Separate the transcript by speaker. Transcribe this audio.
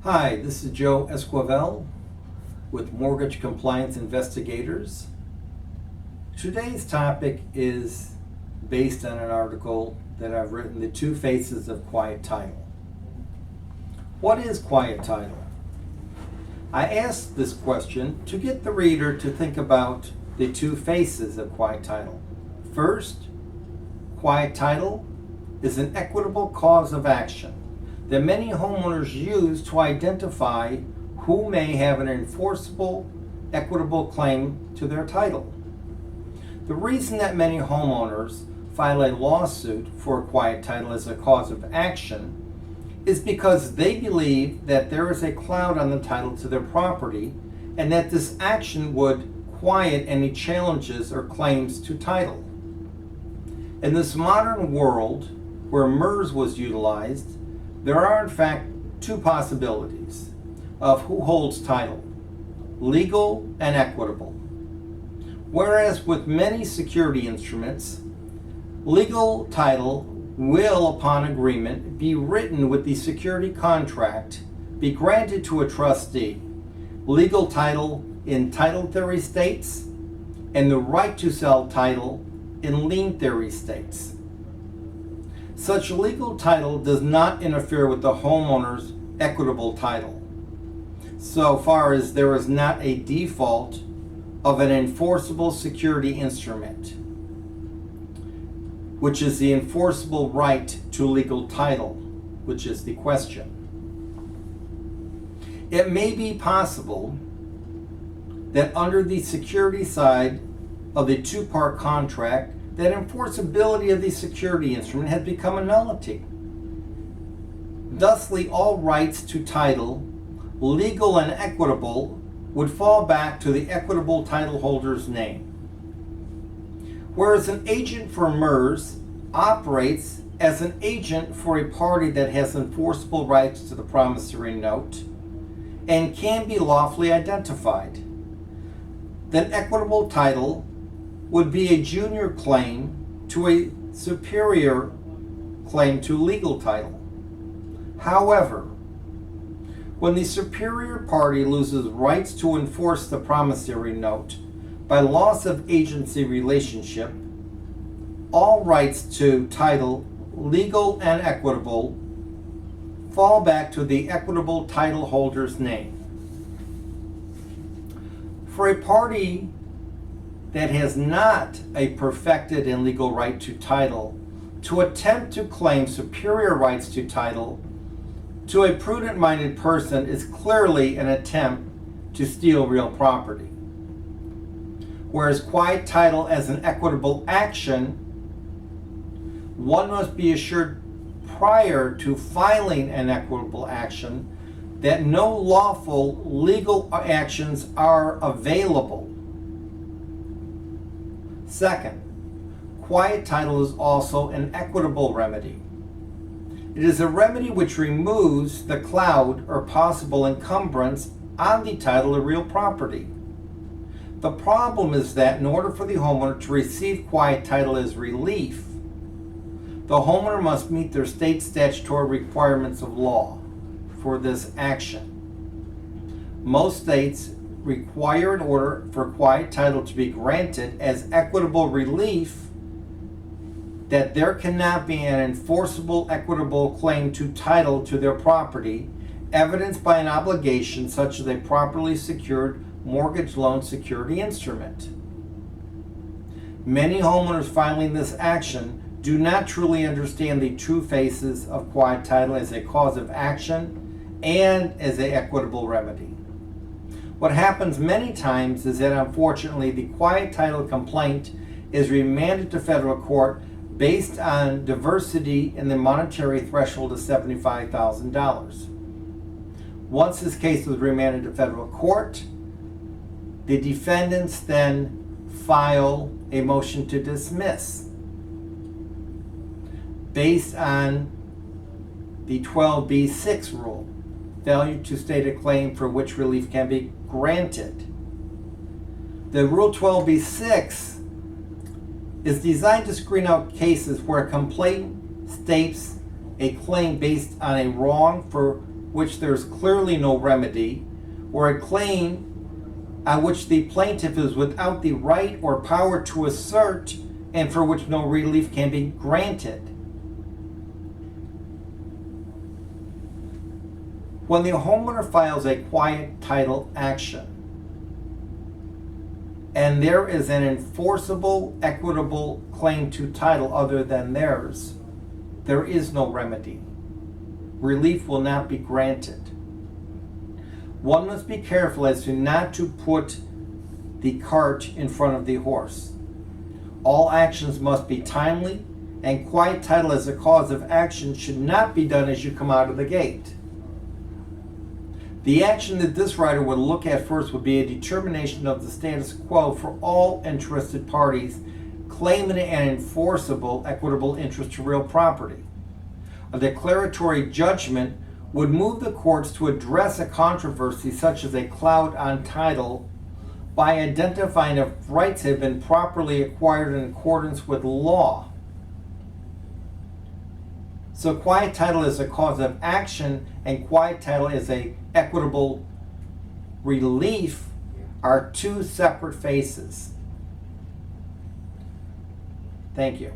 Speaker 1: Hi, this is Joe Esquivel with Mortgage Compliance Investigators. Today's topic is based on an article that I've written, The Two Faces of Quiet Title. What is quiet title? I asked this question to get the reader to think about the two faces of quiet title. First, quiet title is an equitable cause of action that many homeowners use to identify who may have an enforceable, equitable claim to their title. The reason that many homeowners file a lawsuit for a quiet title as a cause of action is because they believe that there is a cloud on the title to their property and that this action would quiet any challenges or claims to title. In this modern world where MERS was utilized, there are in fact two possibilities of who holds title, legal and equitable. Whereas with many security instruments, legal title will, upon agreement, be written with the security contract, be granted to a trustee. Legal title in title theory states, and the right to sell title in lien theory states. Such legal title does not interfere with the homeowner's equitable title, so far as there is not a default of an enforceable security instrument, which is the enforceable right to legal title, which is the question. It may be possible that under the security side of the two-part contract, that enforceability of the security instrument has become a nullity. Thusly, all rights to title, legal and equitable, would fall back to the equitable title holder's name. Whereas an agent for MERS operates as an agent for a party that has enforceable rights to the promissory note and can be lawfully identified, then equitable title would be a junior claim to a superior claim to legal title. However, when the superior party loses rights to enforce the promissory note by loss of agency relationship, all rights to title, legal and equitable, fall back to the equitable title holder's name. For a party that has not a perfected and legal right to title, to attempt to claim superior rights to title to a prudent-minded person is clearly an attempt to steal real property. Whereas quiet title as an equitable action, one must be assured prior to filing an equitable action that no lawful legal actions are available. Second, quiet title is also an equitable remedy. It is a remedy which removes the cloud or possible encumbrance on the title of real property. The problem is that in order for the homeowner to receive quiet title as relief, the homeowner must meet their state statutory requirements of law for this action. Most states require in order for quiet title to be granted as equitable relief that there cannot be an enforceable equitable claim to title to their property evidenced by an obligation such as a properly secured mortgage loan security instrument. Many homeowners filing this action do not truly understand the two faces of quiet title as a cause of action and as an equitable remedy. What happens many times is that unfortunately the quiet title complaint is remanded to federal court based on diversity in the monetary threshold of $75,000. Once this case was remanded to federal court, the defendants then file a motion to dismiss based on the 12b-6 rule, failure to state a claim for which relief can be granted. The Rule 12b-6 is designed to screen out cases where a complaint states a claim based on a wrong for which there is clearly no remedy, or a claim on which the plaintiff is without the right or power to assert and for which no relief can be granted. When the homeowner files a quiet title action and there is an enforceable, equitable claim to title other than theirs, there is no remedy. Relief will not be granted. One must be careful as to not to put the cart in front of the horse. All actions must be timely, and quiet title as a cause of action should not be done as you come out of the gate. The action that this writer would look at first would be a determination of the status quo for all interested parties claiming an enforceable, equitable interest to real property. A declaratory judgment would move the courts to address a controversy such as a cloud on title by identifying if rights have been properly acquired in accordance with law. So quiet title is a cause of action and quiet title is a equitable relief are two separate faces. Thank you.